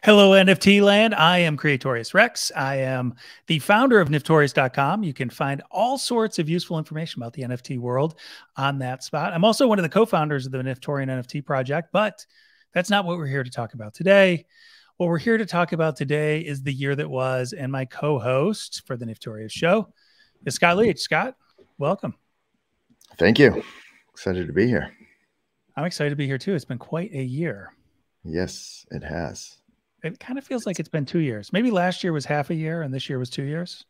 Hello, NFT land. I am Creatorius Rex. I am the founder of Niftorius.com. You can find all sorts of useful information about the NFT world on that spot. I'm also one of the co-founders of the Niftorian NFT Project, but that's not what we're here to talk about today. What we're here to talk about today is the year that was, and my co-host for the Niftorius show is Scott Leach. Scott, welcome. Thank you. Excited to be here. I'm excited to be here too. It's been quite a year. Yes, it has. It kind of feels like it's been 2 years. Maybe last year was half a year and this year was 2 years.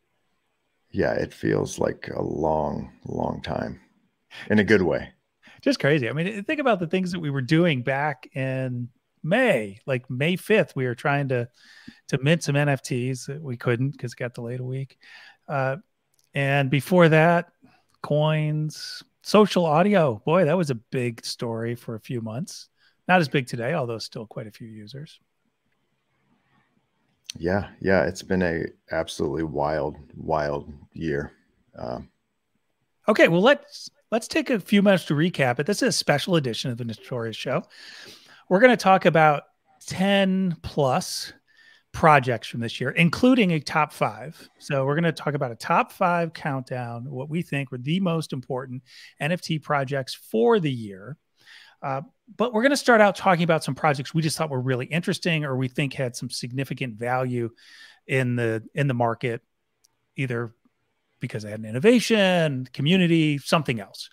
Yeah, it feels like a long, long time in a good way. Just crazy. I mean, think about the things that we were doing back in May, like May 5th. We were trying to mint some NFTs that we couldn't because it got delayed a week. And before that, coins, social audio. Boy, that was a big story for a few months. Not as big today, although still quite a few users. Yeah, it's been a absolutely wild year. Okay, well, let's take a few minutes to recap it. This is a special edition of the Niftorius show. We're going to talk about 10 plus projects from this year, including a top 5. So we're going to talk about a top 5 countdown, what we think were the most important NFT projects for the year. But we're going to start out talking about some projects we just thought were really interesting or we think had some significant value in the market, either because they had an innovation, community, something else.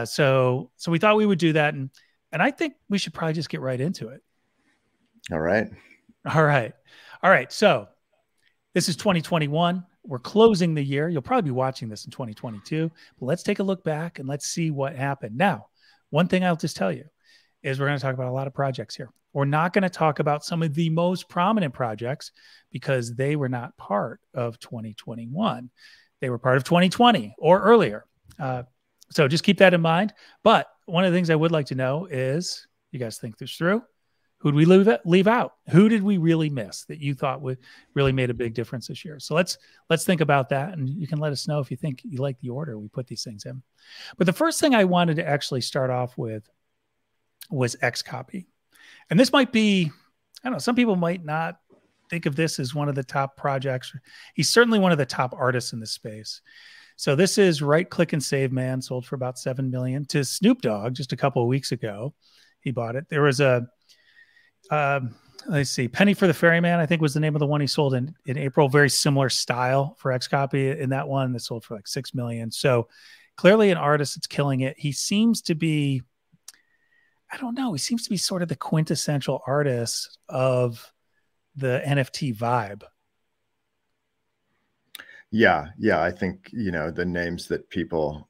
So we thought we would do that. And I think we should probably just get right into it. All right. So this is 2021. We're closing the year. You'll probably be watching this in 2022, but let's take a look back and let's see what happened. Now, one thing I'll just tell you is we're going to talk about a lot of projects here. We're not going to talk about some of the most prominent projects because they were not part of 2021. They were part of 2020 or earlier. So just keep that in mind. But one of the things I would like to know is, you guys think this through? Who did we leave out? Who did we really miss that you thought would really made a big difference this year? So let's think about that, and you can let us know if you think you like the order we put these things in. But the first thing I wanted to actually start off with was xCopy. And this might be, I don't know, some people might not think of this as one of the top projects. He's certainly one of the top artists in this space. So this is Right Click and Save Man, sold for about $7 million to Snoop Dogg just a couple of weeks ago. He bought it. There was a let's see, Penny for the Ferryman, I think was the name of the one he sold in April. Very similar style for xCopy in that one that sold for like $6 million. So clearly an artist that's killing it. He seems to be, I don't know, he seems to be sort of the quintessential artist of the NFT vibe. Yeah. I think, the names that people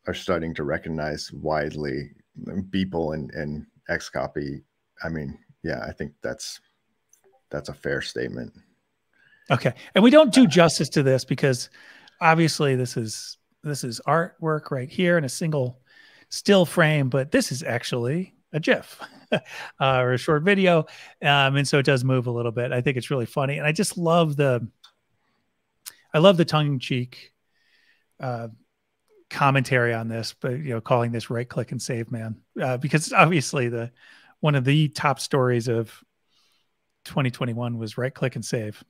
are starting to recognize widely, Beeple and xCopy. I mean, yeah, I think that's a fair statement. Okay. And we don't do justice to this because obviously this is artwork right here in a single still frame, but this is actually a GIF or a short video. And so it does move a little bit. I think it's really funny. And I just love the tongue-in-cheek commentary on this, but calling this Right Click and Save Man, because it's obviously one of the top stories of 2021 was Right Click and Save.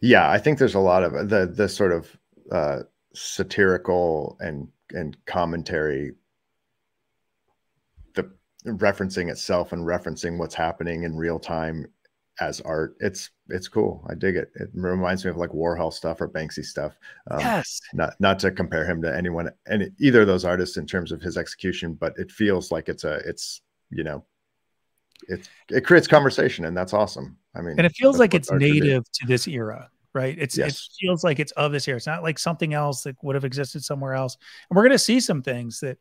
Yeah, I think there's a lot of the sort of satirical and commentary, the referencing itself and referencing what's happening in real time as art. It's cool. I dig it. It reminds me of like Warhol stuff or Banksy stuff. Yes. Not to compare him to either of those artists in terms of his execution, but it feels like it creates conversation, and that's awesome. I mean, and it feels like it's native to this era, right? It feels like it's of this era. It's not like something else that would have existed somewhere else. And we're going to see some things that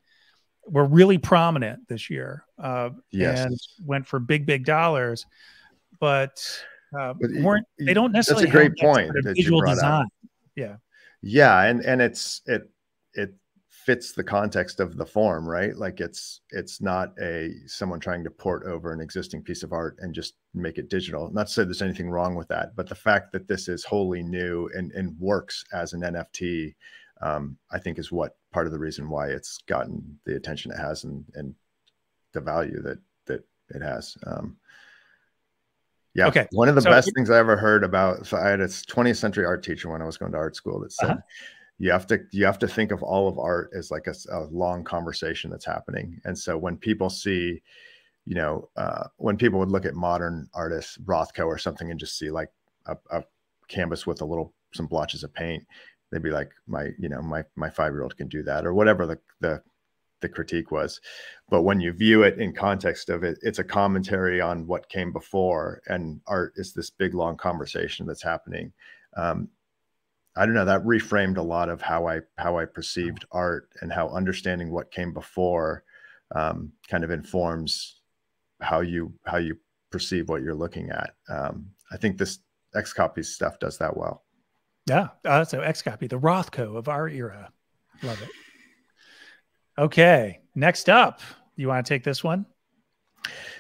were really prominent this year, and went for big dollars. But they don't necessarily. That's a great point that visual you brought design. Out. Yeah, and it fits the context of the form, right? Like it's not someone trying to port over an existing piece of art and just make it digital. Not to say there's anything wrong with that, but the fact that this is wholly new and works as an NFT, I think is part of the reason why it's gotten the attention it has and the value that it has. Yeah. Okay. One of the So, best things I ever heard about, so I had a 20th century art teacher when I was going to art school that said, you have to think of all of art as like a long conversation that's happening. And so when people see, when people would look at modern artists, Rothko or something, and just see like a canvas with some blotches of paint, they'd be like, my 5-year-old can do that, or whatever the critique was. But when you view it in context of it, it's a commentary on what came before, and art is this big long conversation that's happening. I don't know, that reframed a lot of how I perceived art, and how understanding what came before kind of informs how you perceive what you're looking at. I think this xCopy stuff does that well. Yeah. So xCopy, the Rothko of our era. Love it. Okay. Next up, you want to take this one?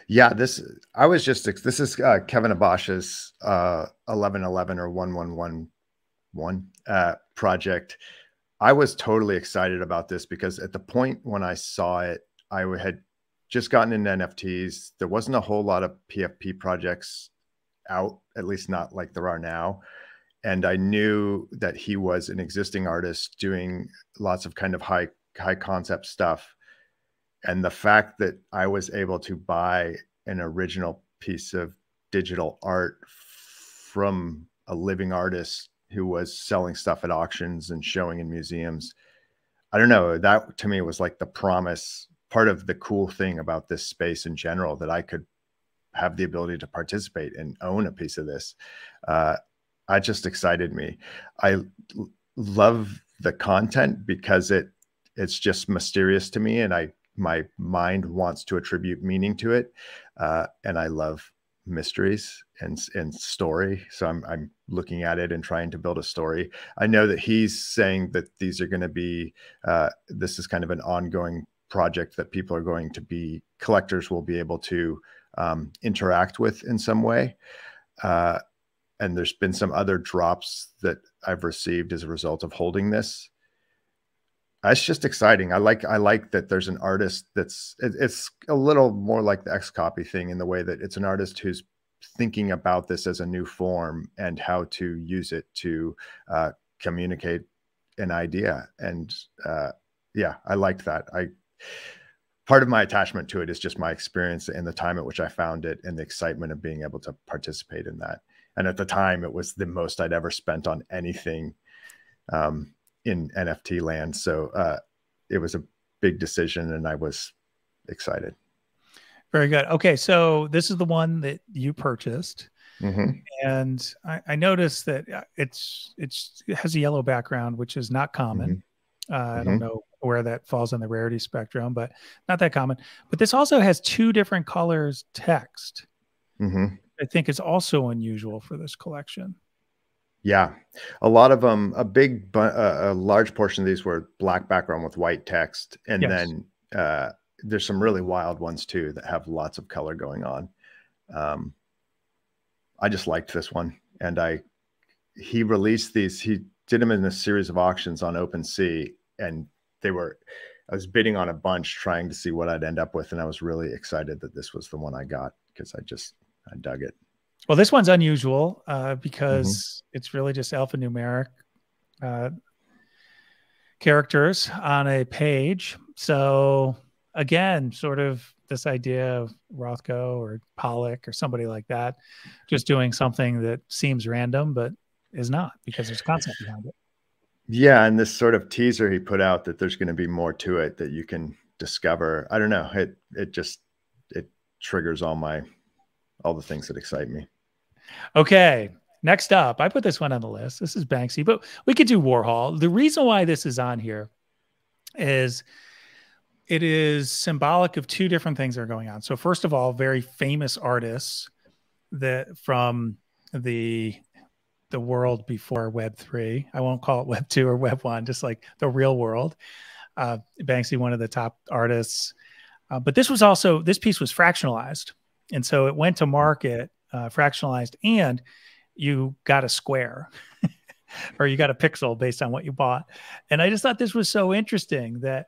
Yeah, this is Kevin Abash's 1111 or 1111 project. I was totally excited about this because at the point when I saw it, I had just gotten into NFTs. There wasn't a whole lot of PFP projects out, at least not like there are now. And I knew that he was an existing artist doing lots of kind of high concept stuff. And the fact that I was able to buy an original piece of digital art from a living artist who was selling stuff at auctions and showing in museums, I don't know, that to me was like the promise, part of the cool thing about this space in general, that I could have the ability to participate and own a piece of this. It just excited me. I love the content because it's just mysterious to me, and my mind wants to attribute meaning to it. And I love mysteries and story. So I'm looking at it and trying to build a story. I know that he's saying that these are going to be, this is kind of an ongoing project that collectors will be able to interact with in some way. And there's been some other drops that I've received as a result of holding this. It's just exciting. I like that there's an artist it's a little more like the xCopy thing in the way that it's an artist who's thinking about this as a new form and how to use it to communicate an idea. And yeah, I liked that. Part of my attachment to it is just my experience and the time at which I found it and the excitement of being able to participate in that. And at the time, it was the most I'd ever spent on anything in NFT land. So it was a big decision and I was excited. Very good. Okay. So this is the one that you purchased. Mm-hmm. And I noticed that it has a yellow background, which is not common. Mm-hmm. I don't know where that falls on the rarity spectrum, but not that common. But this also has 2 different colors text. Mm-hmm. I think is also unusual for this collection. Yeah, a lot of them, a large portion of these were black background with white text. And then there's some really wild ones too that have lots of color going on. I just liked this one. And he released these, he did them in a series of auctions on OpenSea, and I was bidding on a bunch trying to see what I'd end up with. And I was really excited that this was the one I got because I dug it. Well, this one's unusual because it's really just alphanumeric characters on a page. So again, sort of this idea of Rothko or Pollock or somebody like that, just doing something that seems random, but is not, because there's concept behind it. Yeah. And this sort of teaser he put out that there's going to be more to it that you can discover. I don't know. It triggers all the things that excite me. Okay. Next up, I put this one on the list. This is Banksy, but we could do Warhol. The reason why this is on here is it is symbolic of 2 different things that are going on. So first of all, very famous artists that from the world before Web3. I won't call it Web2 or Web1, just like the real world. Banksy, one of the top artists. But this piece was fractionalized. And so it went to market fractionalized, and you got a square or you got a pixel based on what you bought. And I just thought this was so interesting that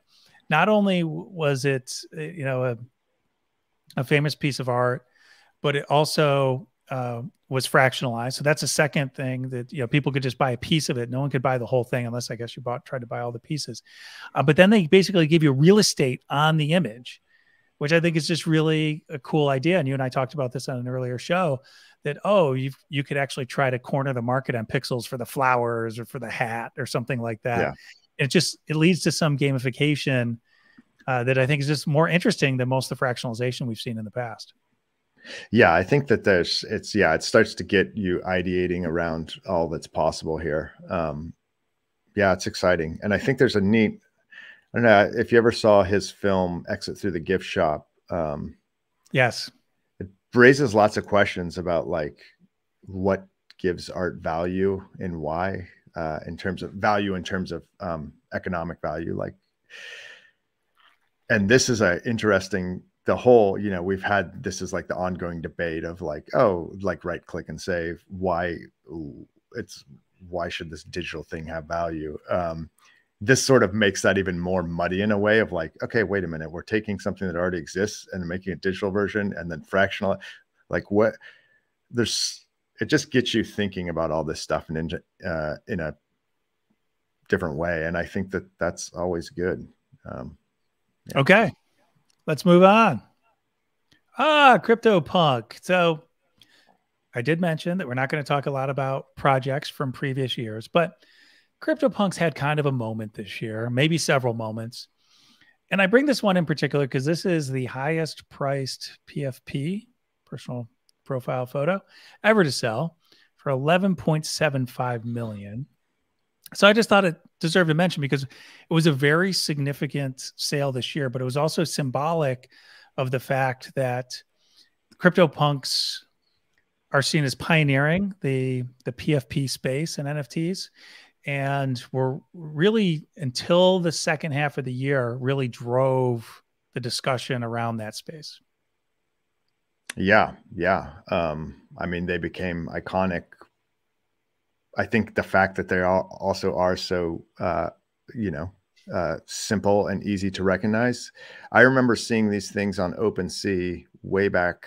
not only was it, a famous piece of art, but it also was fractionalized. So that's a second thing that, people could just buy a piece of it. No one could buy the whole thing unless I guess you tried to buy all the pieces. But then they basically give you real estate on the image, which I think is just really a cool idea. And you and I talked about this on an earlier show that, you could actually try to corner the market on pixels for the flowers or for the hat or something like that. Yeah. It leads to some gamification that I think is just more interesting than most of the fractionalization we've seen in the past. Yeah, I think that it starts to get you ideating around all that's possible here. Yeah, it's exciting. And I think there's I don't know if you ever saw his film Exit Through the Gift Shop. Yes. It raises lots of questions about like what gives art value and why, in terms of value, in terms of economic value. Like, and this is a interesting, the whole, we've had, this is like the ongoing debate of like, like right click and save, why should this digital thing have value? This sort of makes that even more muddy in a way of like, okay, wait a minute, we're taking something that already exists and making a digital version and then fractional, like it just gets you thinking about all this stuff in a different way. And I think that that's always good. Yeah. Okay, let's move on. CryptoPunk. So I did mention that we're not going to talk a lot about projects from previous years, but CryptoPunk's had kind of a moment this year, maybe several moments. And I bring this one in particular because this is the highest priced PFP, personal profile photo, ever to sell for 11.75 million. So I just thought it deserved a mention because it was a very significant sale this year, but it was also symbolic of the fact that CryptoPunks are seen as pioneering the PFP space and NFTs. And we're really, until the second half of the year, really drove the discussion around that space. Yeah. I mean, they became iconic. I think the fact that they also are so, simple and easy to recognize. I remember seeing these things on OpenSea way back.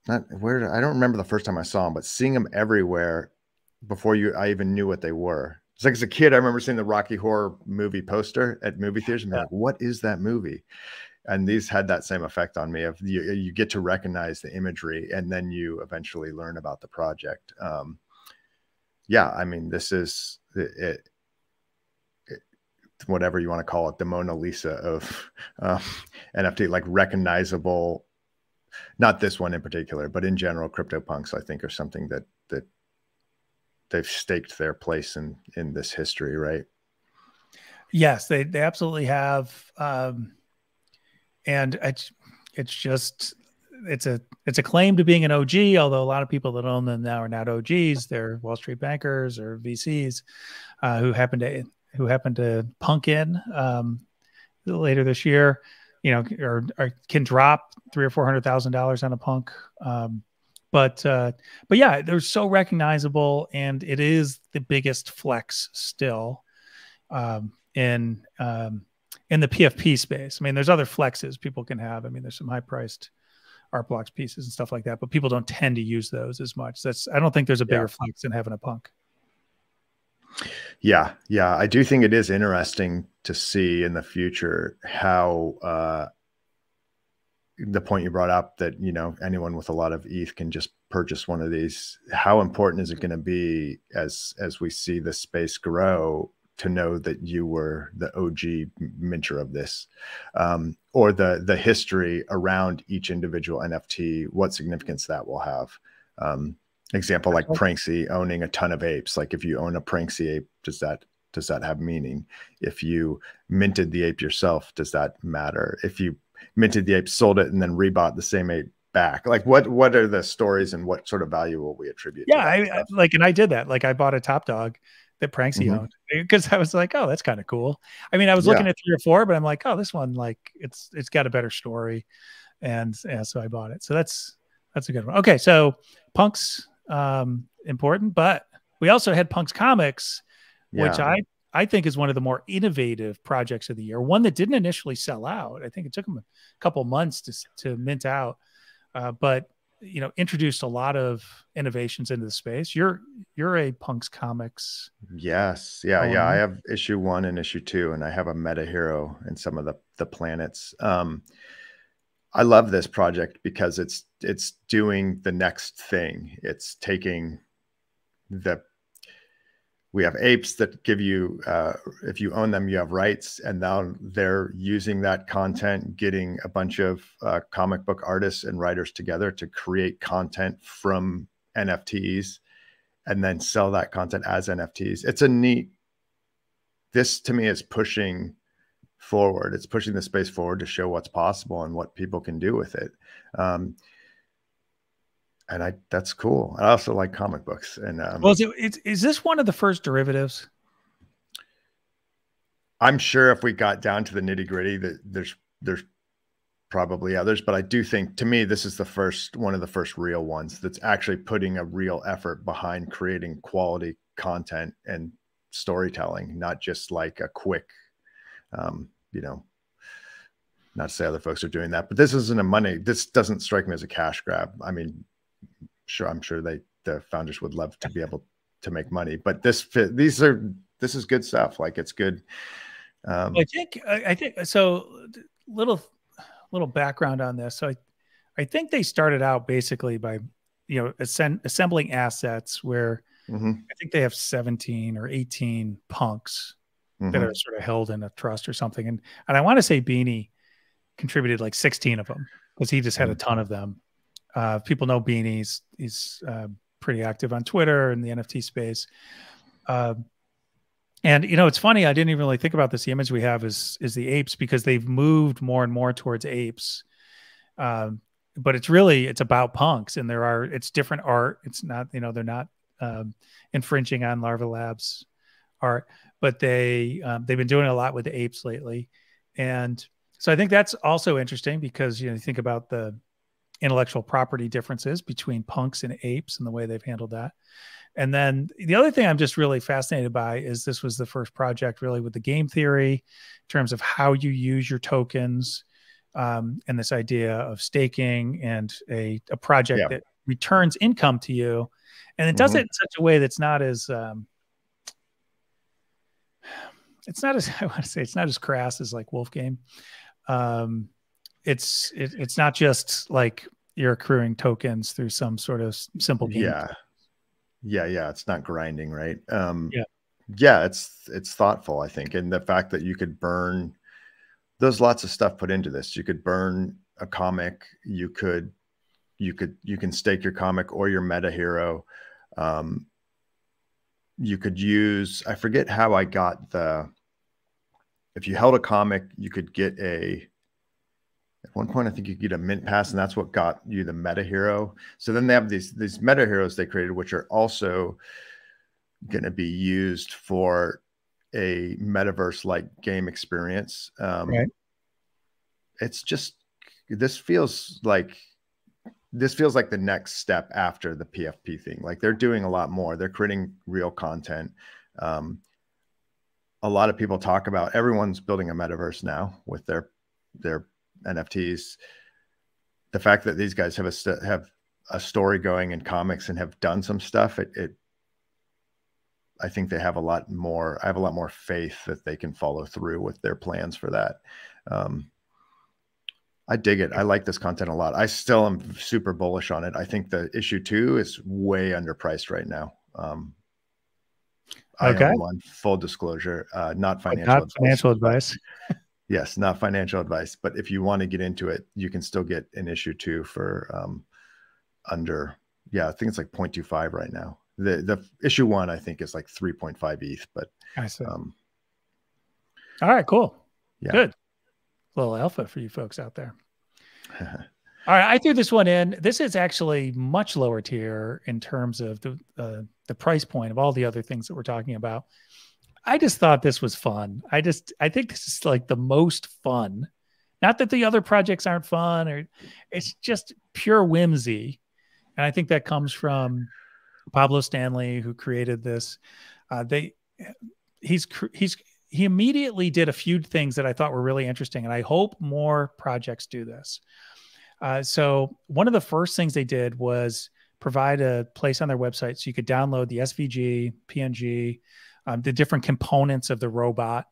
I don't remember the first time I saw them, but seeing them everywhere before I even knew what they were. It's like as a kid, I remember seeing the Rocky Horror movie poster at movie theaters and being like, what is that movie? And these had that same effect on me of you get to recognize the imagery and then you eventually learn about the project. Yeah, I mean, this is it, whatever you want to call it, the Mona Lisa of NFT, like recognizable, not this one in particular, but in general, CryptoPunks, I think, are something that they've staked their place in this history, right? Yes, they absolutely have. And it's a claim to being an OG, although a lot of people that own them now are not OGs. They're Wall Street bankers or VCs who happen to punk in later this year, or can drop $300,000 or $400,000 on a punk. But yeah, they're so recognizable, and it is the biggest flex still in the PFP space. I mean, there's other flexes people can have. I mean, there's some high-priced art blocks pieces and stuff like that, but people don't tend to use those as much. I don't think there's a bigger flex than having a punk. Yeah. I do think it is interesting to see in the future how the point you brought up that, anyone with a lot of ETH can just purchase one of these. How important is it going to be as we see the space grow to know that you were the OG minter of this, or the history around each individual NFT, what significance that will have. Example, like Banksy owning a ton of apes. Like if you own a Banksy ape, does that have meaning? If you minted the ape yourself, does that matter? If you minted the ape, sold it, and then rebought the same ape back, like what are the stories and what sort of value will we attribute? Yeah, and I did that. Like I bought a Top Dog that Banksy owned because I was like, oh, that's kind of cool. I mean, I was looking at 3 or 4, but I'm like, oh, this one, like it's got a better story, and yeah, so I bought it. So that's a good one. Okay, so Punks important, but we also had Punks Comics, which I think is one of the more innovative projects of the year. One that didn't initially sell out. I think it took them a couple months to mint out, but introduced a lot of innovations into the space. You're a Punks Comics. Yes. Yeah. owner. I have issue 1 and issue 2, and I have a meta hero and some of the planets. I love this project because it's doing the next thing. It's taking we have apes that give you, if you own them, you have rights, and now they're using that content, getting a bunch of comic book artists and writers together to create content from NFTs and then sell that content as NFTs. It's a neat, this to me is pushing forward. It's pushing the space forward to show what's possible and what people can do with it. And that's cool. I also like comic books. And well, is this one of the first derivatives? I'm sure if we got down to the nitty gritty, that there's probably others, but I do think, to me, this is one of the first real ones that's actually putting a real effort behind creating quality content and storytelling, not just like a quick, not to say other folks are doing that, but this isn't this doesn't strike me as a cash grab. I mean, I'm sure the founders would love to be able to make money, but this is good stuff. Like, it's good. I think so. Little background on this. So I think they started out basically by, assembling assets where I think they have 17 or 18 punks that are sort of held in a trust or something. And I want to say Beanie contributed like 16 of them because he just had a ton of them. People know Beanie. He's pretty active on Twitter and the NFT space. And it's funny. I didn't even really think about this. The image we have is the apes, because they've moved more and more towards apes. But it's about punks, and it's different art. It's not, they're not infringing on Larva Labs art, but they've been doing a lot with the apes lately. And so I think that's also interesting because, you think about the intellectual property differences between punks and apes and the way they've handled that. And then the other thing I'm just really fascinated by is this was the first project really with the game theory in terms of how you use your tokens, and this idea of staking and a project that returns income to you. And it does it in such a way that's not as, I want to say, it's not as crass as like Wolf Game. It's not just like you're accruing tokens through some sort of simple game. Yeah. It's not grinding, right? It's thoughtful, I think. And the fact that you could burn, there's lots of stuff put into this. You could burn a comic. You can stake your comic or your meta hero. You could use, I forget how I got if you held a comic, you could get at one point, I think you could get a mint pass, and that's what got you the meta hero. So then they have these meta heroes they created, which are also going to be used for a metaverse-like game experience. Right. It's just, this feels like the next step after the PFP thing. Like, they're doing a lot more. They're creating real content. A lot of people talk about, everyone's building a metaverse now with their NFTs. The fact that these guys have a story going in comics and have done some stuff, I think they have a lot more. I have a lot more faith that they can follow through with their plans for that. I dig it. I like this content a lot. I still am super bullish on it. I think the issue 2 is way underpriced right now. I own one, full disclosure, not financial advice. Yes, not financial advice. But if you want to get into it, you can still get an issue 2 for under, I think it's like 0.25 right now. The issue 1, I think, is like 3.5 ETH. But I see. All right, cool. Yeah. Good. A little alpha for you folks out there. All right, I threw this one in. This is actually much lower tier in terms of the price point of all the other things that we're talking about. I just thought this was fun. I think this is like the most fun. Not that the other projects aren't fun, or it's just pure whimsy. And I think that comes from Pablo Stanley, who created this. He immediately did a few things that I thought were really interesting, and I hope more projects do this. So one of the first things they did was provide a place on their website so you could download the SVG, PNG, the different components of the robot.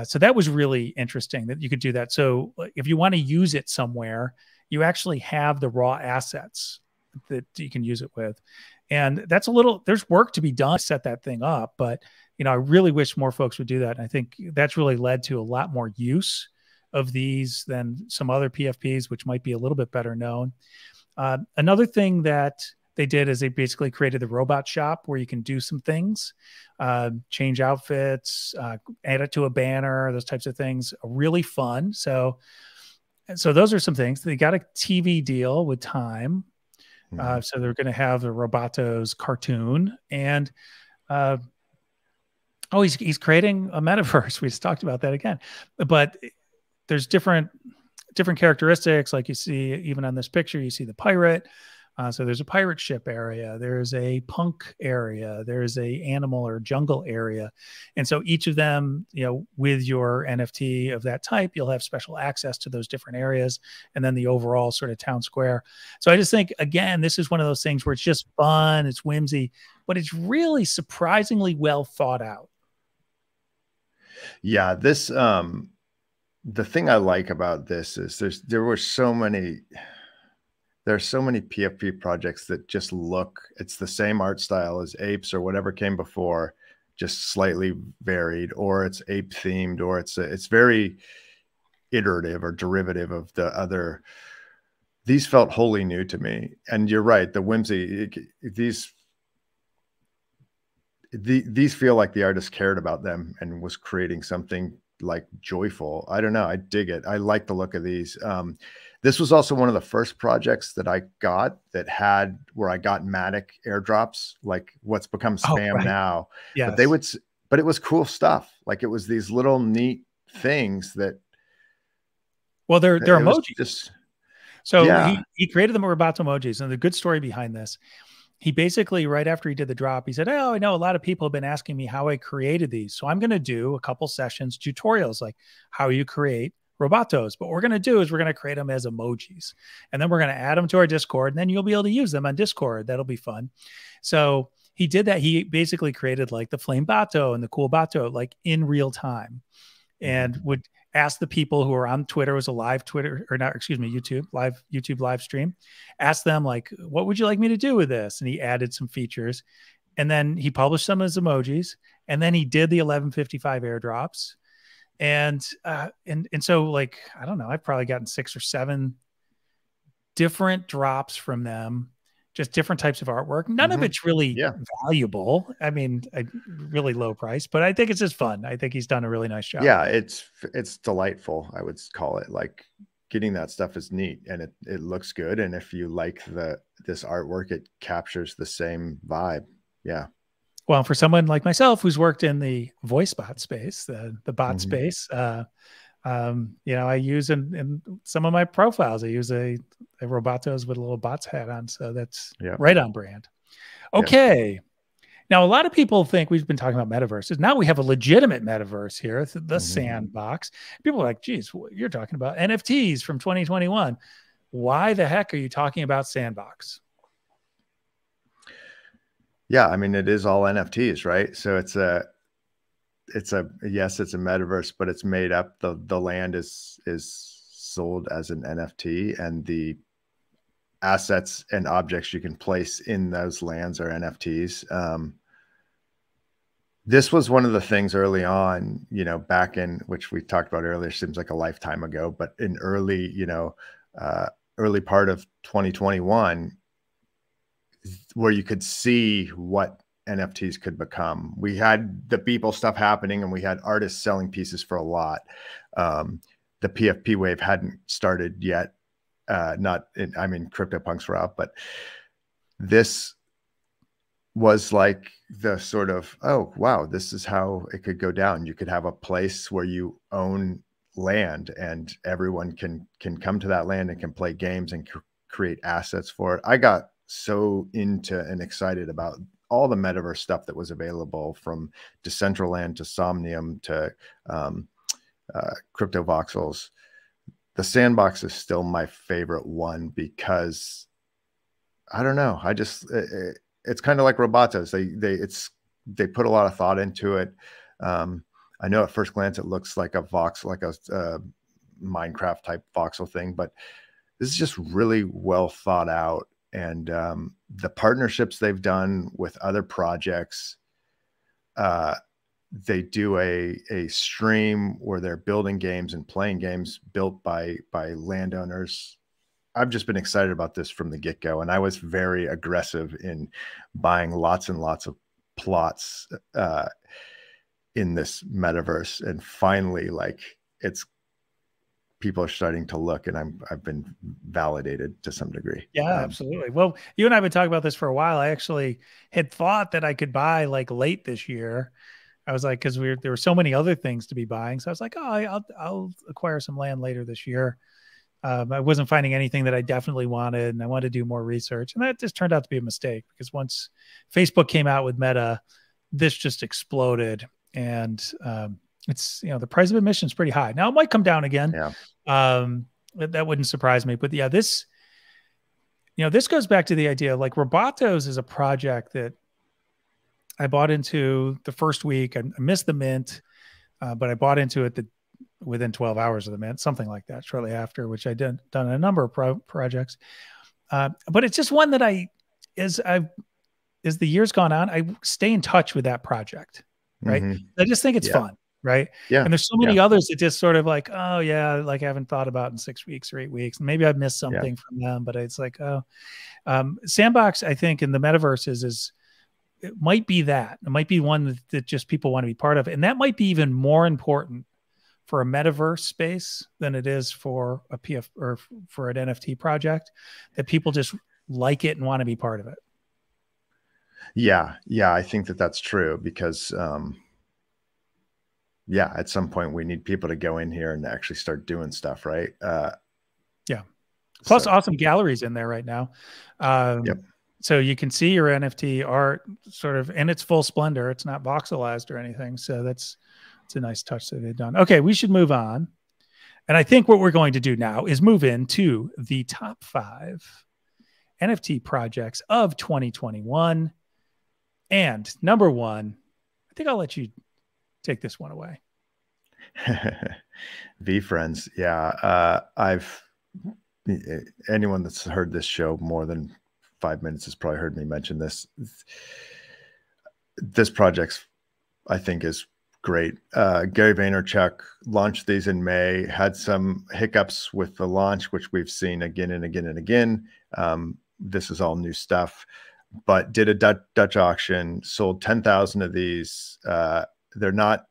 So that was really interesting that you could do that. So if you want to use it somewhere, you actually have the raw assets that you can use it with. And that's there's work to be done to set that thing up. But, I really wish more folks would do that. And I think that's really led to a lot more use of these than some other PFPs, which might be a little bit better known. Another thing that they did is they basically created the robot shop where you can do some things, change outfits, add it to a banner, those types of things. Really fun. So those are some things. They got a TV deal with Time. So they're going to have the Robotos cartoon. And he's creating a metaverse. We just talked about that again. But there's different characteristics. Like you see, even on this picture, you see the pirate. So there's a pirate ship area. There's a punk area. There's a animal or jungle area. And so each of them, with your NFT of that type, you'll have special access to those different areas. And then the overall sort of town square. So I just think, again, this is one of those things where it's just fun. It's whimsy, but it's really surprisingly well thought out. Yeah. The thing I like about this is there's so many PFP projects that just it's the same art style as Apes or whatever came before, just slightly varied, or it's ape themed, or it's very iterative or derivative of the other. These felt wholly new to me. And you're right. The whimsy, these feel like the artist cared about them and was creating something like joyful. I don't know. I dig it. I like the look of these. This was also one of the first projects that I got where I got Matic airdrops, like what's become spam now. Yes. But it was cool stuff. Like it was these little neat things that. Well, they're emojis. Yeah. He created the Roboto emojis, and the good story behind this. He basically, right after he did the drop, he said, I know a lot of people have been asking me how I created these. So I'm going to do a couple sessions, tutorials, like how you create Robotos. But what we're going to do is we're going to create them as emojis. And then we're going to add them to our Discord. And then you'll be able to use them on Discord. That'll be fun. So he did that. He basically created like the Flame Bato and the Cool Bato, like in real time, and would ask the people who are on Twitter. It was a live YouTube live stream. Ask them like, what would you like me to do with this? And he added some features, and then he published some of his emojis, and then he did the 1155 airdrops. And so, like, I don't know, I've probably gotten 6 or 7 different drops from them, just different types of artwork. None of it's really valuable. I mean, really low price, but I think it's just fun. I think he's done a really nice job. Yeah, it's delightful, I would call it. Like getting that stuff is neat, and it looks good. And if you like this artwork, it captures the same vibe. Yeah. Well, for someone like myself who's worked in the voice bot space, the bot space, I use in some of my profiles, I use a Robotos with a little bots hat on. So that's right on brand. Okay. Yeah. Now, a lot of people think we've been talking about metaverses. Now we have a legitimate metaverse here, the Sandbox. People are like, geez, you're talking about NFTs from 2021. Why the heck are you talking about Sandbox? Yeah, I mean, it is all NFTs, right? So it's a metaverse, but it's made up. The land is sold as an NFT, and the assets and objects you can place in those lands are NFTs. This was one of the things early on, back in, which we talked about earlier, seems like a lifetime ago, but in early part of 2021, where you could see what NFTs could become. We had the Beeple stuff happening, and we had artists selling pieces for a lot. The PFP wave hadn't started yet. CryptoPunks were out, but this was like the sort of, oh, wow, this is how it could go down. You could have a place where you own land, and everyone can come to that land and can play games and create assets for it. I got so into and excited about all the metaverse stuff that was available, from Decentraland to Somnium to Crypto Voxels. the Sandbox is still my favorite one because I don't know. I just it's kind of like Robotos. They put a lot of thought into it. I know at first glance it looks like a Minecraft type voxel thing, but this is just really well thought out. And the partnerships they've done with other projects, they do a stream where they're building games and playing games built by landowners. I've just been excited about this from the get-go, and I was very aggressive in buying lots and lots of plots in this metaverse. And finally, like, people are starting to look, and I've been validated to some degree. Yeah, absolutely. Well, you and I have been talking about this for a while. I actually had thought that I could buy like late this year. I was like, because there were so many other things to be buying. So I was like, oh, I'll acquire some land later this year. I wasn't finding anything that I definitely wanted, and I wanted to do more research. And that just turned out to be a mistake, because once Facebook came out with Meta, this just exploded. And it's, the price of admission is pretty high. Now it might come down again. Yeah. That wouldn't surprise me. But yeah, this goes back to the idea, like Robotos is a project that I bought into the first week. I missed the mint, but I bought into it within 12 hours of the mint, something like that, shortly after, which I done a number of projects. But it's just one that as the years gone on, I stay in touch with that project. Right. Mm-hmm. I just think it's fun. Right. Yeah. And there's so many others that just sort of like, oh yeah, like I haven't thought about in 6 weeks or 8 weeks. Maybe I've missed something from them, but it's like, Sandbox, I think, in the metaverses it might be that. It might be one that just people want to be part of. And that might be even more important for a metaverse space than it is for a PF or for an NFT project, that people just like it and want to be part of it. Yeah. Yeah. I think that's true, because, at some point we need people to go in here and actually start doing stuff. Right. Yeah. Plus awesome galleries in there right now. So you can see your NFT art sort of in its full splendor. It's not voxelized or anything. So it's a nice touch that they've done. Okay, we should move on. And I think what we're going to do now is move into the top 5 NFT projects of 2021. And number 1, I think I'll let you take this one away. Freinds. Yeah. Anyone that's heard this show more than 5 minutes has probably heard me mention this. This project, I think, is great. Gary Vaynerchuk launched these in May, had some hiccups with the launch, which we've seen again and again and again. This is all new stuff, but did a Dutch auction, sold 10,000 of these. They're not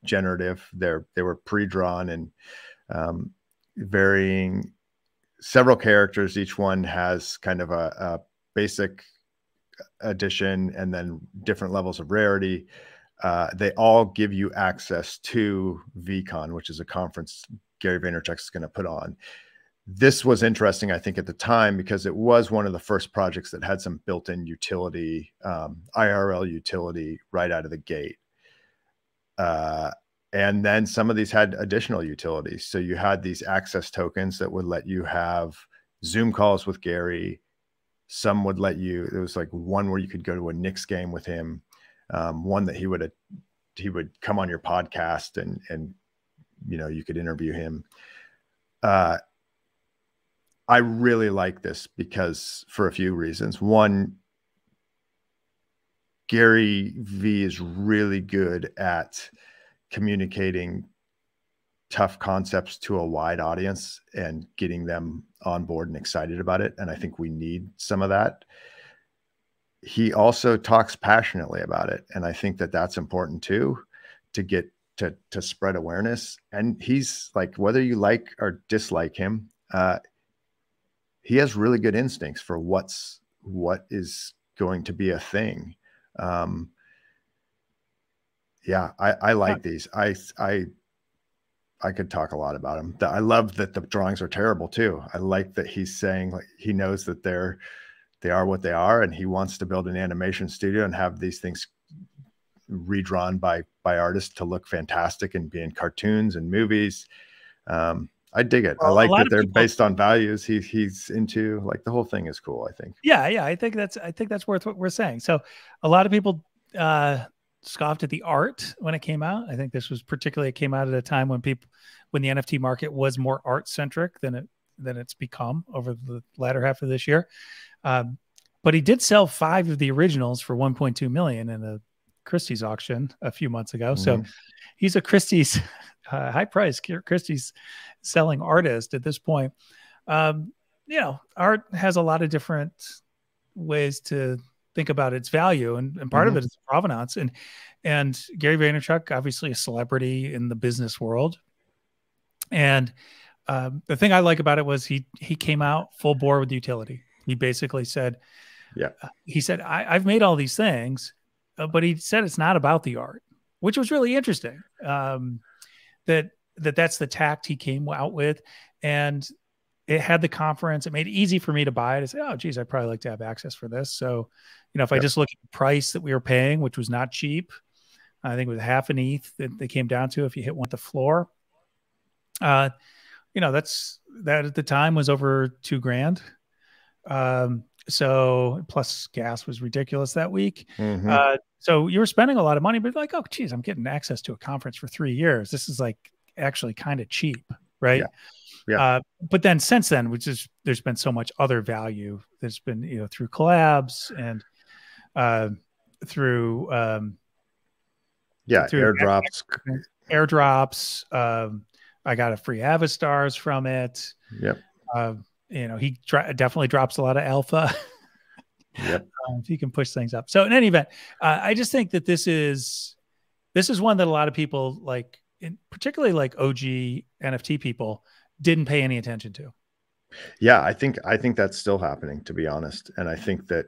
generative. They were pre-drawn and varying several characters. Each one has kind of a basic edition and then different levels of rarity. They all give you access to VCon, which is a conference Gary Vaynerchuk is going to put on. This was interesting, I think, at the time, because it was one of the first projects that had some built-in utility, IRL utility right out of the gate. And then some of these had additional utilities. So you had these access tokens that would let you have Zoom calls with Gary. Some would let you, there was like one where you could go to a Knicks game with him. One that he would come on your podcast and you could interview him. I really like this because for a few reasons. One, Gary V is really good at communicating tough concepts to a wide audience and getting them on board and excited about it. And I think we need some of that. He also talks passionately about it. And I think that's important too, to get to spread awareness. And he's like, whether you like or dislike him, he has really good instincts for what is going to be a thing. I like these. I could talk a lot about him. I love that the drawings are terrible too. I like that he's saying, like, he knows that they are what they are, and he wants to build an animation studio and have these things redrawn by artists to look fantastic and be in cartoons and movies. I dig it. I Well, a like lot that of they're people, based on values. He's into, like, the whole thing is cool, I think. yeah, I think that's worth what we're saying. So a lot of people scoffed at the art when it came out. I think this was particularly, it came out at a time when the NFT market was more art centric than it's become over the latter half of this year. But he did sell 5 of the originals for 1.2 million in a Christie's auction a few months ago. So he's a Christie's high price Christie's selling artist at this point. You know, art has a lot of different ways to think about its value, and part of it is provenance. And Gary Vaynerchuk, obviously a celebrity in the business world. And the thing I like about it was he came out full bore with utility. He basically said, he said, I've made all these things, but he said it's not about the art, which was really interesting. That's the tact he came out with. And it had the conference. It made it easy for me to buy it. I said, oh, geez, I'd probably like to have access for this. So, you know, if I just look at the price that we were paying, which was not cheap, I think it was half an ETH that they came down to if you hit one at the floor. You know, that at the time was over $2,000. So plus gas was ridiculous that week. So you were spending a lot of money, but like, oh, geez, I'm getting access to a conference for 3 years. This is like actually kind of cheap, right? But then since then, there's been so much other value. There's been, you know, through collabs and through airdrops. I got a free Avastars from it. You know, he definitely drops a lot of alpha. If he can push things up. So in any event, I just think that this is one that a lot of people, like, particularly like OG NFT people, didn't pay any attention to. Yeah, I think that's still happening, to be honest. And I think they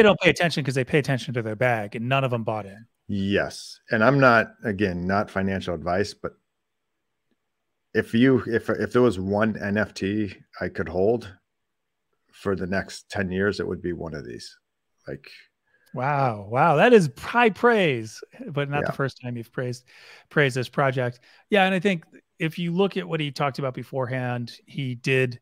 don't pay attention because they pay attention to their bag, and none of them bought in. Yes. And I'm not financial advice, but if there was one NFT I could hold for the next 10 years, it would be one of these. Like, wow, that is high praise, but not the first time you've praised this project. Yeah, and I think if you look at what he talked about beforehand, he did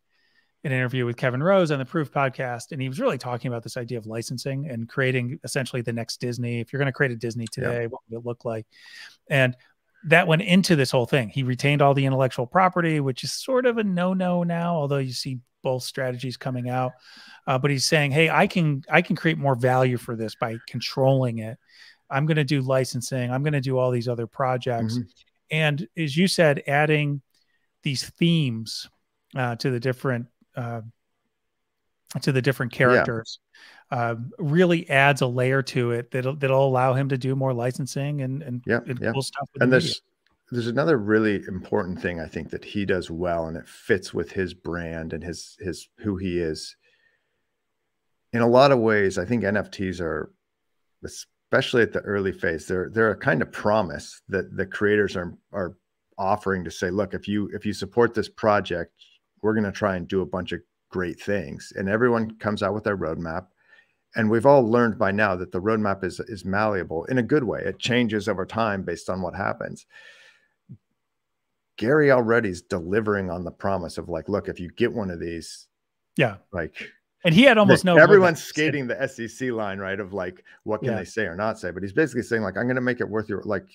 an interview with Kevin Rose on the Proof podcast, and he was really talking about this idea of licensing and creating essentially the next Disney. If you're going to create a Disney today, what would it look like? And that went into this whole thing. He retained all the intellectual property, which is sort of a no-no now, although you see both strategies coming out. But he's saying, hey, I can create more value for this by controlling it. I'm going to do licensing. I'm going to do all these other projects. And as you said, adding these themes to the different characters really adds a layer to it that'll allow him to do more licensing and cool stuff. And there's another really important thing I think that he does well, and it fits with his brand and his who he is. In a lot of ways, I think NFTs are, especially at the early phase, they're a kind of promise that the creators are offering to say, look, if you support this project, we're going to try and do a bunch of great things. And everyone comes out with their roadmap. And we've all learned by now that the roadmap is malleable in a good way. It changes over time based on what happens. Gary already is delivering on the promise of, like, look, if you get one of these, and he had almost no. Everyone's skating the SEC line, right? Of like, what can they say or not say? But he's basically saying, like, I'm going to make it worth your, like,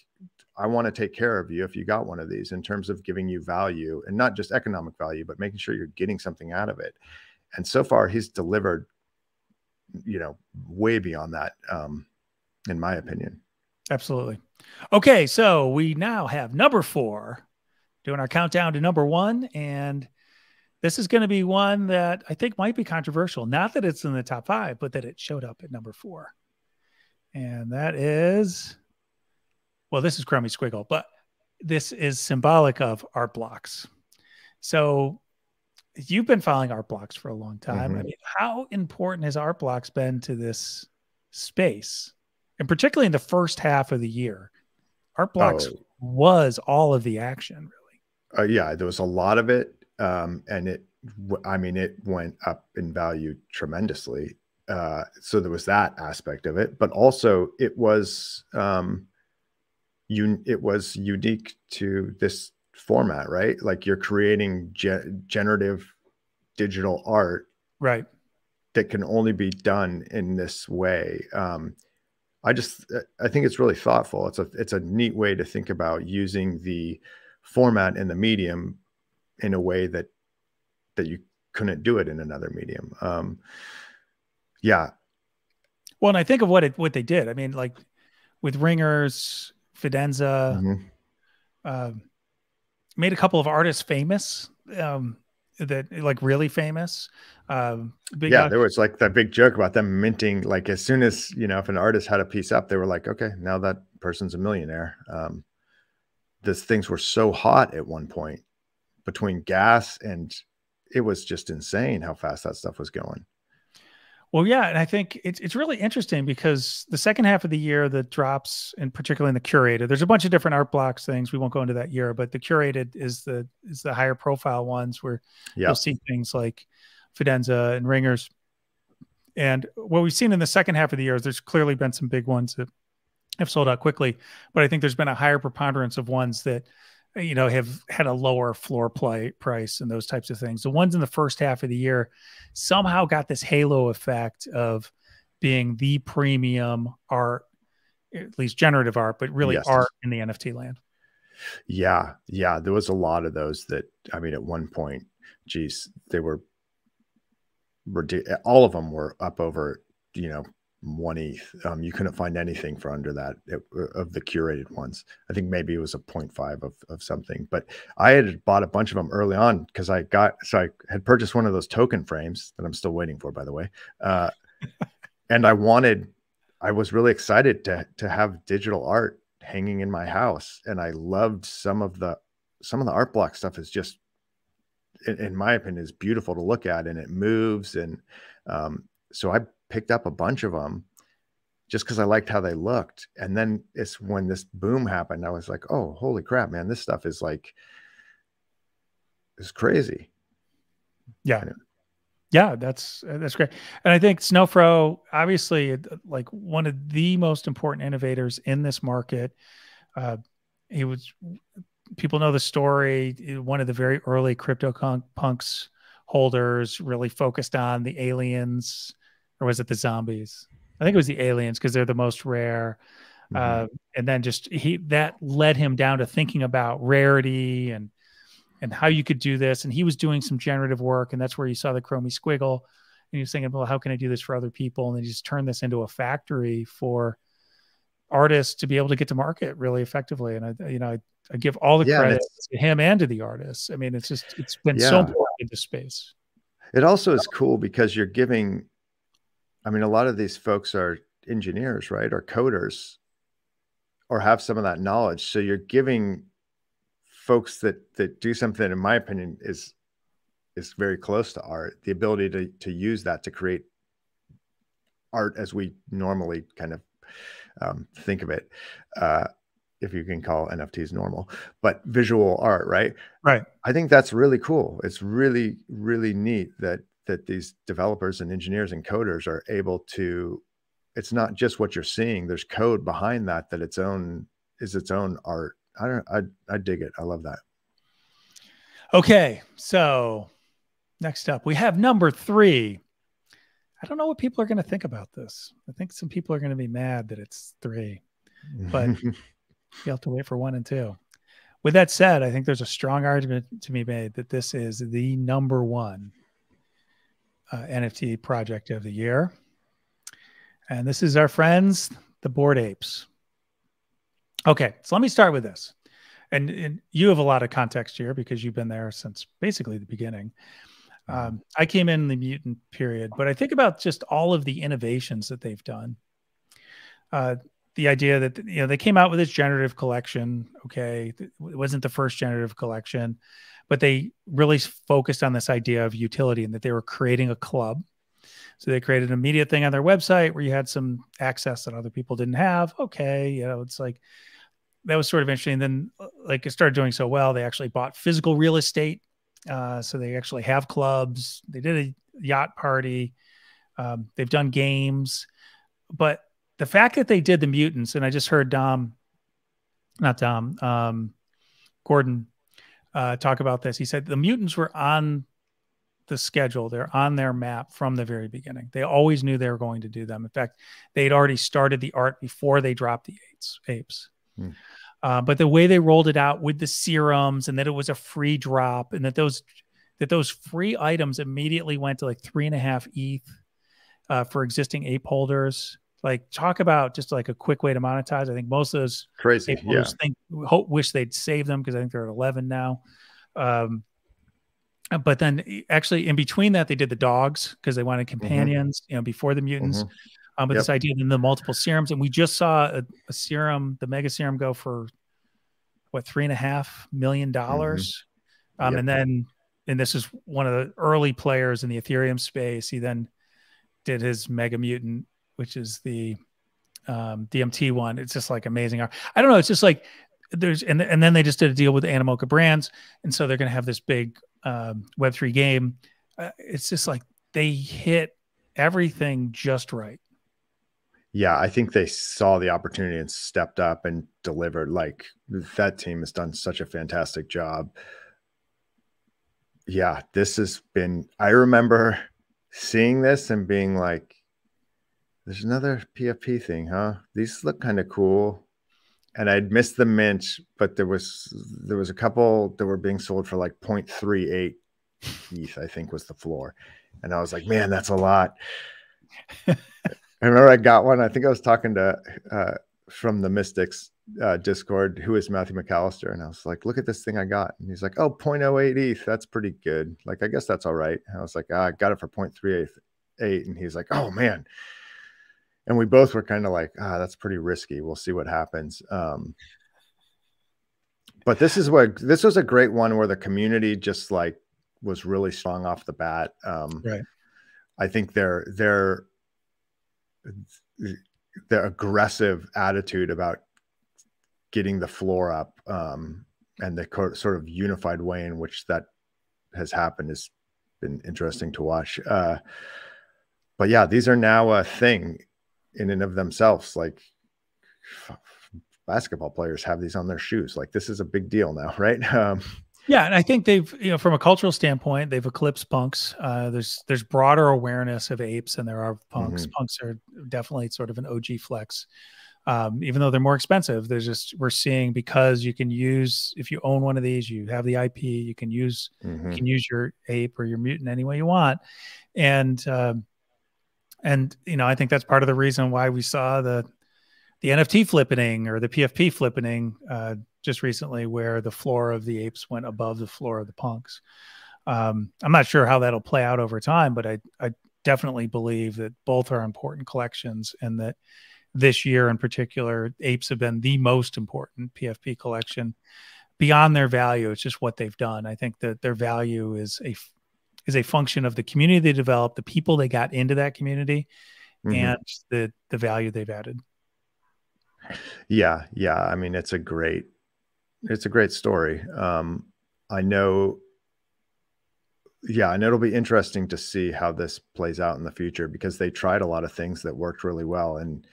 I want to take care of you if you got one of these, in terms of giving you value, and not just economic value, but making sure you're getting something out of it. And so far he's delivered, you know, way beyond that, in my opinion. Absolutely. Okay. So we now have number 4, doing our countdown to number 1. And this is going to be one that I think might be controversial. Not that it's in the top 5, but that it showed up at number 4. And that is, well, this is Crummy Squiggle, but this is symbolic of art blocks. So you've been following art blocks for a long time. I mean, how important has art blocks been to this space? And particularly in the first half of the year, art blocks was all of the action, really. Yeah, there was a lot of it. And it went up in value tremendously. So there was that aspect of it, but also it was unique to this format, right? Like you're creating generative digital art, right? That can only be done in this way. I think it's really thoughtful. It's a neat way to think about using the format and the medium in a way that you couldn't do it in another medium. Yeah. Well, and I think of what they did. I mean, like with Ringers, Fidenza, made a couple of artists famous, that like really famous. Yeah, there was like that big joke about them minting. Like as soon as, if an artist had a piece up, they were like, okay, now that person's a millionaire. These things were so hot at one point between gas, and it was just insane how fast that stuff was going. Well, yeah, and I think it's really interesting because the second half of the year, the drops, and particularly in the curated, there's a bunch of different art blocks things. We won't go into that year, but the curated is the higher profile ones where you'll see things like Fidenza and Ringers. And what we've seen in the second half of the year is there's clearly been some big ones that have sold out quickly, but I think there's been a higher preponderance of ones that have had a lower floor price and those types of things. The ones in the first half of the year somehow got this halo effect of being the premium art, at least generative art, but really art in the NFT land. Yeah. Yeah. There was a lot of those that, I mean, at one point, geez, they were, all of them were up over, 1 ETH. You couldn't find anything for under that of the curated ones. I think maybe it was a 0.5 of something, but I had bought a bunch of them early on because I had purchased one of those token frames that I'm still waiting for, by the way. And I was really excited to have digital art hanging in my house. And I loved some of the art block stuff is just, in my opinion, is beautiful to look at, and it moves. And so I picked up a bunch of them just because I liked how they looked. And then it's when this boom happened, I was like, oh, holy crap, man, this stuff is crazy. Yeah. Anyway. Yeah, that's great. And I think Snowfro, obviously, like one of the most important innovators in this market. People know the story. One of the very early CryptoPunks holders, really focused on the aliens. Or was it the zombies? I think it was the aliens because they're the most rare. And then that led him down to thinking about rarity and how you could do this. And he was doing some generative work, and that's where you saw the Chromie squiggle. And he was thinking, well, how can I do this for other people? And then he just turned this into a factory for artists to be able to get to market really effectively. And I give all the credit to him and to the artists. I mean, it's been so important in this space. It also is cool because you're giving, I mean, a lot of these folks are engineers, right? Or coders, or have some of that knowledge. So you're giving folks that do something, in my opinion, is very close to art, the ability to use that to create art as we normally kind of think of it, if you can call NFTs normal, but visual art, right? Right. I think that's really cool. It's really, really neat that these developers and engineers and coders are able to, it's not just what you're seeing. There's code behind that is its own art. I dig it. I love that. Okay. So next up, we have number 3. I don't know what people are going to think about this. I think some people are going to be mad that it's 3, but you have to wait for 1 and 2. With that said, I think there's a strong argument to be made that this is the number 1 NFT project of the year. And this is our friends, the Bored Apes. Okay, so let me start with this. And you have a lot of context here because you've been there since basically the beginning. I came in the mutant period, but I think about just all of the innovations that they've done. The idea that, they came out with this generative collection. Okay, it wasn't the first generative collection, but they really focused on this idea of utility and that they were creating a club. So they created an immediate thing on their website where you had some access that other people didn't have. Okay, it's like, that was sort of interesting. And then, like, it started doing so well, they actually bought physical real estate. So they actually have clubs. They did a yacht party. They've done games. But the fact that they did the mutants, and I just heard Gordon talk about this. He said the mutants were on the schedule. They're on their map from the very beginning. They always knew they were going to do them. In fact, they'd already started the art before they dropped the apes. But the way they rolled it out with the serums, and that it was a free drop, and that those free items immediately went to like 3.5 ETH for existing ape holders. Like, talk about just like a quick way to monetize. I think most of those crazy, ape holders wish they'd save them, because I think they're at 11 now. But then actually in between that, they did the dogs because they wanted companions, before the mutants. But this idea in the multiple serums, and we just saw a serum, the mega serum, go for what, $3.5 million. And this is one of the early players in the Ethereum space. He then did his mega mutant, which is the DMT one. It's just like amazing art. I don't know. It's just like and then they just did a deal with Animoca Brands. And so they're going to have this big Web3 game. It's just like they hit everything just right. Yeah, I think they saw the opportunity and stepped up and delivered. Like, that team has done such a fantastic job. Yeah, this has been, I remember seeing this and being like, there's another PFP thing, huh? These look kind of cool. And I'd missed the mint, but there was a couple that were being sold for like 0.38 ETH, I think was the floor. And I was like, man, that's a lot. I remember I got one. I think I was talking to from the Mystics Discord, who is Matthew McAllister. And I was like, look at this thing I got. And he's like, oh, 0.08 ETH. That's pretty good. Like, I guess that's all right. And I was like, I got it for 0.38. And he's like, oh, man. And we both were kind of like, that's pretty risky. We'll see what happens. But this was a great one where the community just like was really strong off the bat. Right. I think their aggressive attitude about getting the floor up and the sort of unified way in which that has happened has been interesting to watch. But yeah, these are now a thing in and of themselves. Like, basketball players have these on their shoes. Like, this is a big deal now, right? Yeah, and I think they've, from a cultural standpoint, they've eclipsed punks. There's broader awareness of apes than there are of punks. Punks are definitely sort of an OG flex. Even though they're more expensive, we're seeing, because you can use, if you own one of these, you have the IP, you can use your ape or your mutant any way you want. And I think that's part of the reason why we saw the NFT flippening or the PFP flippening just recently, where the floor of the apes went above the floor of the punks. I'm not sure how that'll play out over time, but I definitely believe that both are important collections, and that this year in particular, apes have been the most important PFP collection. Beyond their value, it's just what they've done. I think that their value is a function of the community they developed, the people they got into that community, and the value they've added. Yeah. I mean, it's a great story. I know and it'll be interesting to see how this plays out in the future, because they tried a lot of things that worked really well. And,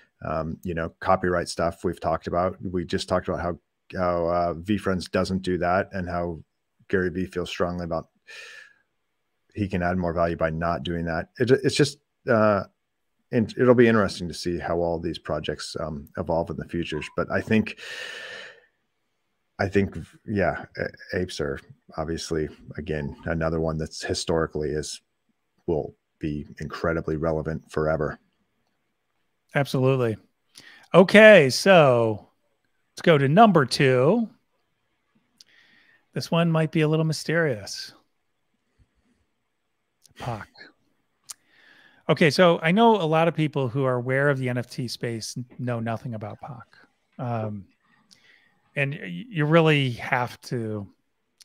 copyright stuff we've talked about. We just talked about how VFriends doesn't do that, and how Gary Vee feels strongly about he can add more value by not doing that. It's just, and it'll be interesting to see how all these projects evolve in the futures. But I think, yeah, apes are obviously, again, another one that's historically will be incredibly relevant forever. Absolutely. Okay, so let's go to number 2. This one might be a little mysterious. POC. Okay, so I know a lot of people who are aware of the NFT space know nothing about POC. And you really have to,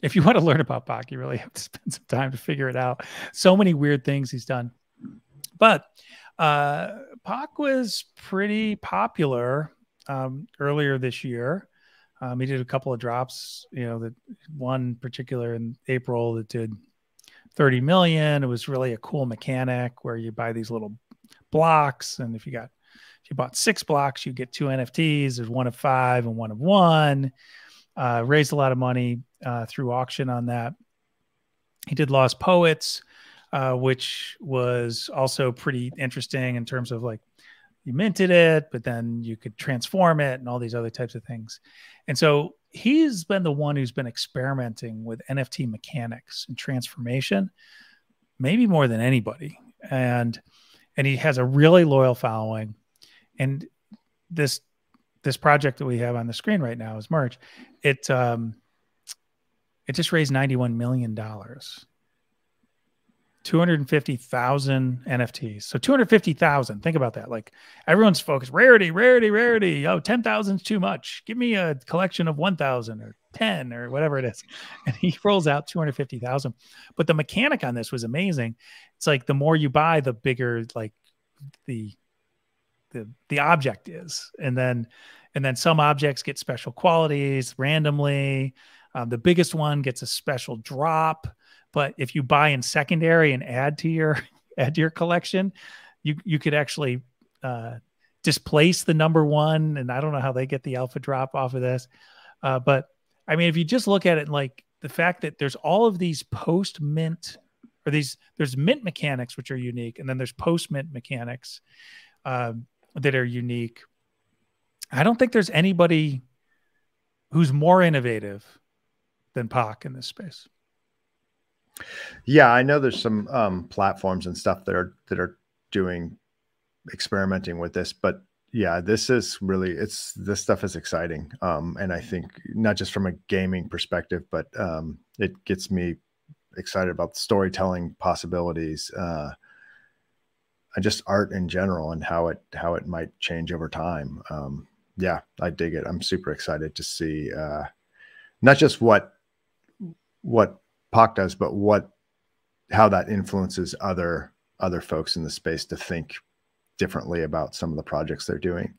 if you want to learn about POC, you really have to spend some time to figure it out. So many weird things he's done. But POC was pretty popular earlier this year. He did a couple of drops, that one particular in April that did 30 million. It was really a cool mechanic where you buy these little blocks, and if you bought 6 blocks, you get 2 NFTs. There's one of 5 and one of 1. raised a lot of money through auction on that. He did Lost Poets, which was also pretty interesting in terms of like you minted it, but then you could transform it and all these other types of things. And so he's been the one who's been experimenting with NFT mechanics and transformation, maybe more than anybody. And he has a really loyal following. And this project that we have on the screen right now is merch. It just raised $91 million. 250,000 NFTs. So 250,000. Think about that. Like everyone's focused, rarity, rarity, rarity. Oh, 10,000 is too much. Give me a collection of 1,000 or 10 or whatever it is. And he rolls out 250,000. But the mechanic on this was amazing. It's like the more you buy, the bigger like the object is. And then some objects get special qualities randomly. The biggest one gets a special drop. But if you buy in secondary and add to your collection, you could actually displace the number one. And I don't know how they get the alpha drop off of this. But I mean, if you just look at it like the fact that there's all of these post mint or there's mint mechanics, which are unique. And then there's post mint mechanics that are unique. I don't think there's anybody who's more innovative than POC in this space. Yeah, I know there's some platforms and stuff that are doing experimenting with this, but yeah, this is really this stuff is exciting. And I think not just from a gaming perspective, but it gets me excited about storytelling possibilities, and just art in general and how it might change over time. Yeah, I dig it. I'm super excited to see not just what POC does, but how that influences other folks in the space to think differently about some of the projects they're doing.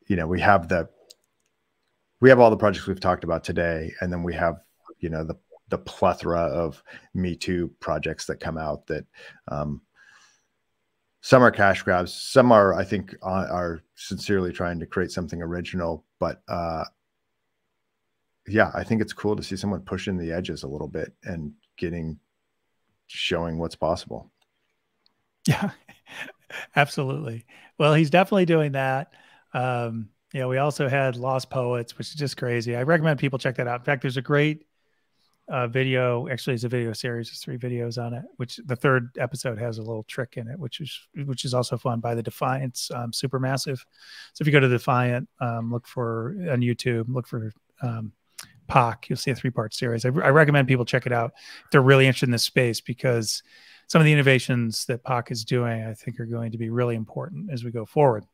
You know, we have all the projects we've talked about today, and then we have, you know, the plethora of Me Too projects that come out that some are cash grabs, some are, I think, are sincerely trying to create something original, but yeah, I think it's cool to see someone pushing the edges a little bit and showing what's possible. Yeah, absolutely. Well, he's definitely doing that. You know, we also had Lost Poets, which is just crazy. I recommend people check that out. In fact, there's a great video. Actually, it's a video series. There's 3 videos on it, which the 3rd episode has a little trick in it, which is also fun by the Defiance Supermassive. So if you go to Defiant, look for on YouTube, look for POC, you'll see a 3-part series. I recommend people check it out if they're really interested in this space, because some of the innovations that POC is doing, I think, are going to be really important as we go forward.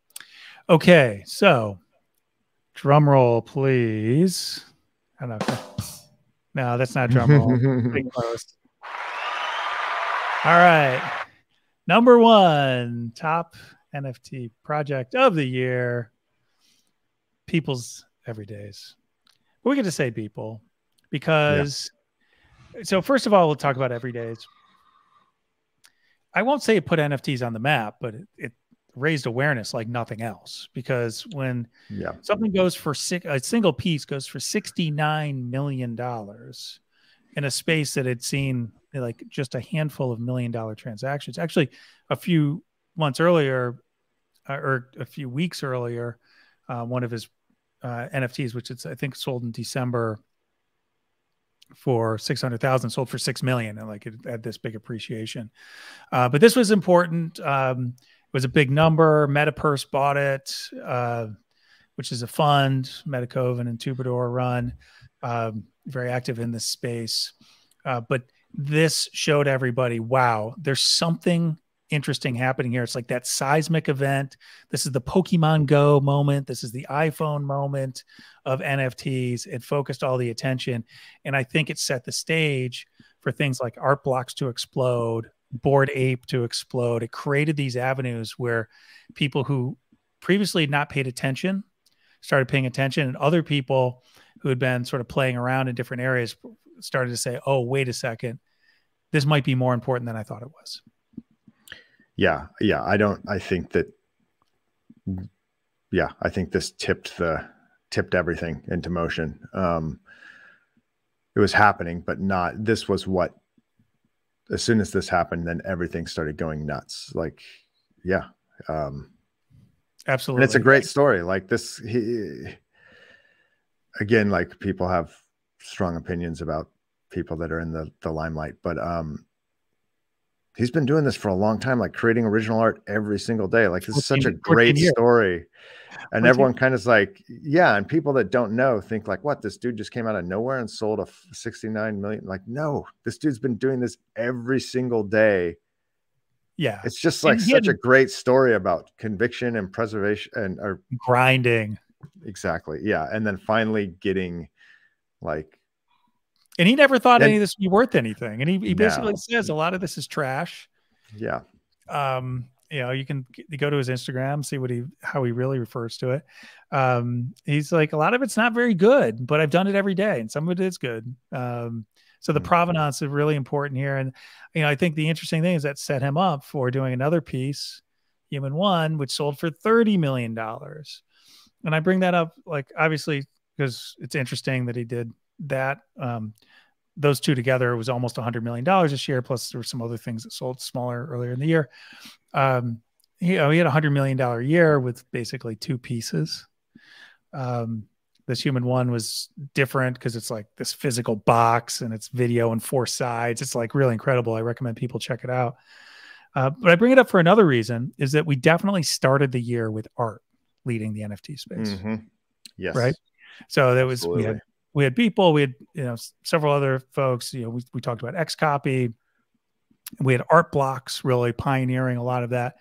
Okay, so drum roll, please. I don't know. No, that's not drum roll. Pretty close. All right. Number 1 top NFT project of the year, People's Everydays. We get to say Beeple because, so first of all, we'll talk about Everydays. I won't say it put NFTs on the map, but it raised awareness like nothing else, because when something goes for a single piece goes for $69 million in a space that had seen like just a handful of $1 million transactions. Actually, a few months earlier or a few weeks earlier, one of his NFTs, which it's I think sold in December for 600,000, sold for 6 million, and like it had this big appreciation. But this was important. It was a big number. Metaverse bought it, which is a fund Metacoven and Tubador run, very active in this space. But this showed everybody, wow, there's something interesting happening here. It's like that seismic event. This is the Pokemon Go moment. This is the iPhone moment of NFTs. It focused all the attention. And I think it set the stage for things like art blocks to explode, Bored Ape to explode. It created these avenues where people who previously had not paid attention started paying attention, and other people who had been sort of playing around in different areas started to say, oh, wait a second, this might be more important than I thought it was. Yeah. I think this tipped the tipped everything into motion. It was happening, but not, this was what, as soon as this happened, then everything started going nuts. Like, yeah. Absolutely. And it's a great story. Like this, again, like people have strong opinions about people that are in the limelight, but he's been doing this for a long time, like creating original art every single day. Like this is such a great story. And everyone kind of is like, yeah. And people that don't know think like, what, this dude just came out of nowhere and sold a 69 million. Like, no, this dude's been doing this every single day. Yeah. It's just like such a great story about conviction and preservation and or grinding. Exactly. Yeah. And then finally getting like, and he never thought any of this would be worth anything. And he basically says a lot of this is trash. Yeah. You know, you can go to his Instagram, see how he really refers to it. He's like, a lot of it's not very good, but I've done it every day, and some of it is good. So the provenance is really important here. And, you know, I think the interesting thing is that set him up for doing another piece, Human One, which sold for $30 million. And I bring that up, like, obviously, because it's interesting that he did that. Those two together was almost $100 million this year. Plus there were some other things that sold smaller earlier in the year. He had $100 million year with basically two pieces. This Human One was different because it's like this physical box and it's video and 4 sides. It's like really incredible. I recommend people check it out. But I bring it up for another reason, is that we definitely started the year with art leading the NFT space. Yes. Right. So there was, we had Beeple, we had, you know, several other folks, you know, we talked about xCopy. We had Art Blocks really pioneering a lot of that.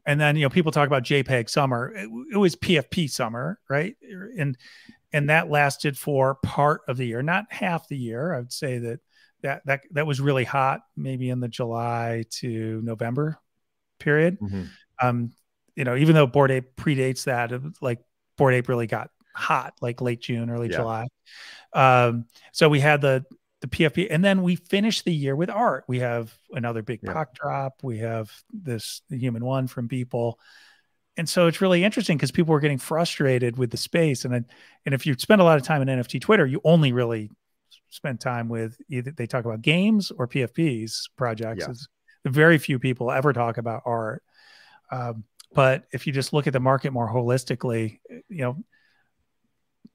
And then, you know, people talk about JPEG summer. It was PFP summer, right? And that lasted for part of the year, not half the year. I would say that was really hot, maybe in the July to November period. You know, even though Bored Ape predates that, like Bored Ape really got hot, like late June, early July. So we had the PFP, and then we finished the year with art. We have another big POC drop. We have the Human One from Beeple. And so it's really interesting because people were getting frustrated with the space. And if you spend a lot of time on NFT Twitter, you only really spend time with either they talk about games or PFPs projects. Very few people ever talk about art. But if you just look at the market more holistically, you know,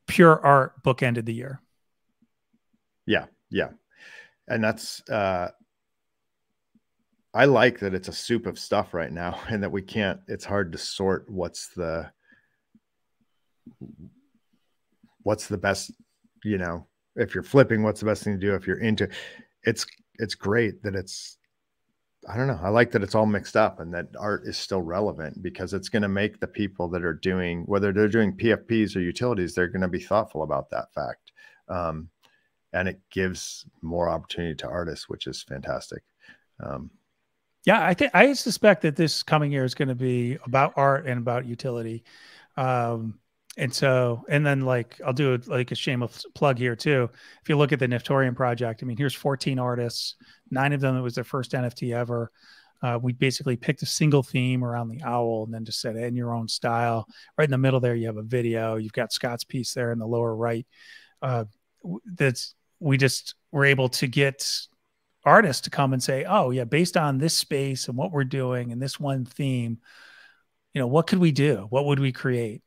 Pure Art bookended the year. Yeah. Yeah. And that's, I like that it's a soup of stuff right now, and that it's hard to sort what's the best, you know, if you're flipping, what's the best thing to do if you're into it's great that it's, I don't know. I like that it's all mixed up and that art is still relevant, because it's going to make the people that are doing, whether they're doing PFPs or utilities, they're going to be thoughtful about that fact. And it gives more opportunity to artists, which is fantastic. Yeah, I suspect that this coming year is going to be about art and about utility. And then like, I'll do like a shameless plug here too. If you look at the Niftorian project, I mean, here's 14 artists, 9 of them, it was their first NFT ever. We basically picked a single theme around the owl and then just said, in your own style. Right in the middle there, you have a video. You've got Scott's piece there in the lower right. We just were able to get artists to come and say, oh yeah, based on this space and what we're doing and this one theme, you know, what could we do? What would we create?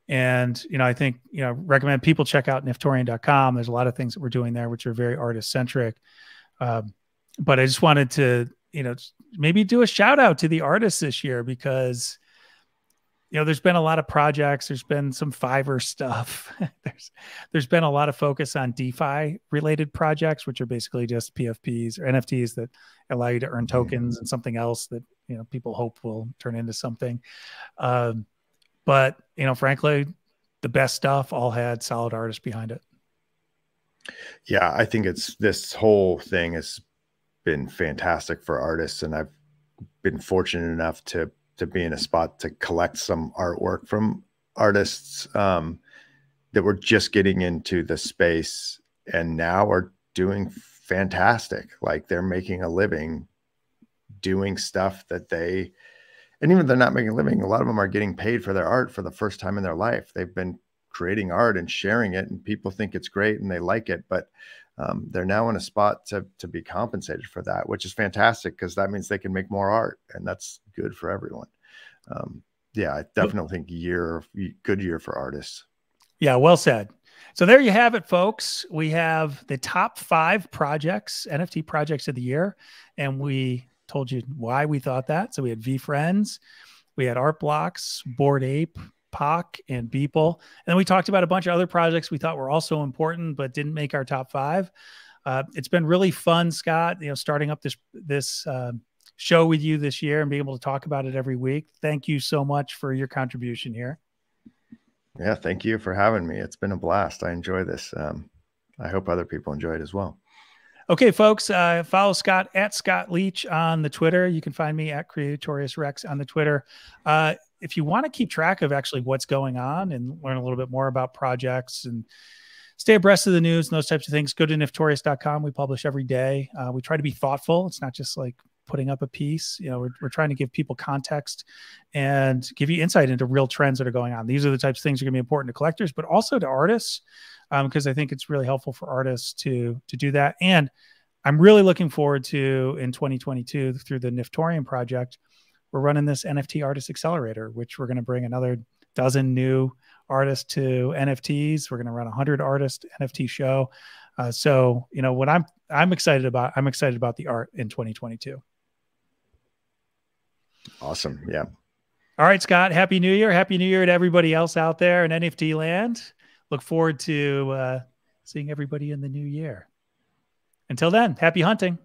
And, you know, I think, you know, recommend people check out Niftorian.com. There's a lot of things that we're doing there, which are very artist centric. But I just wanted to, you know, maybe do a shout out to the artists this year, because, you know, there's been a lot of projects. There's been some Fiverr stuff. there's been a lot of focus on DeFi related projects, which are basically just PFPs or NFTs that allow you to earn tokens and something else that, you know, people hope will turn into something. But, you know, frankly, the best stuff all had solid artists behind it. Yeah, I think this whole thing has been fantastic for artists, and I've been fortunate enough to be in a spot to collect some artwork from artists that were just getting into the space and now are doing fantastic. Like, they're making a living doing stuff that and even if they're not making a living, a lot of them are getting paid for their art for the first time in their life. They've been creating art and sharing it, and people think it's great and they like it, but they're now in a spot to be compensated for that, which is fantastic because that means they can make more art, and that's good for everyone. Yeah, I definitely think good year for artists. Yeah, well said. So there you have it, folks. We have the top 5 projects, NFT projects of the year, and we told you why we thought that. So we had VFriends, we had Art Blocks, Bored Ape, POC, and Beeple. And then we talked about a bunch of other projects we thought were also important, but didn't make our top 5. It's been really fun, Scott, starting up this show with you this year and being able to talk about it every week. Thank you so much for your contribution here. Yeah, thank you for having me. It's been a blast. I enjoy this. I hope other people enjoy it as well. Okay, folks, follow Scott at Scott Leach on the Twitter. You can find me at Creatorius Rex on the Twitter. If you want to keep track of actually what's going on and learn a little bit more about projects and stay abreast of the news and those types of things, go to niftorius.com. We publish every day. We try to be thoughtful. It's not just like putting up a piece. We're trying to give people context and give you insight into real trends that are going on. These are the types of things that are going to be important to collectors, but also to artists, because I think it's really helpful for artists to do that. And I'm really looking forward to, in 2022, through the Niftorian project, we're running this NFT Artist Accelerator, which we're going to bring another dozen new artists to NFTs. We're going to run 100 artist NFT show. So, what I'm excited about the art in 2022. Awesome. Yeah. All right, Scott, Happy New Year. Happy New Year to everybody else out there in NFT land. Look forward to seeing everybody in the new year. Until then, happy hunting.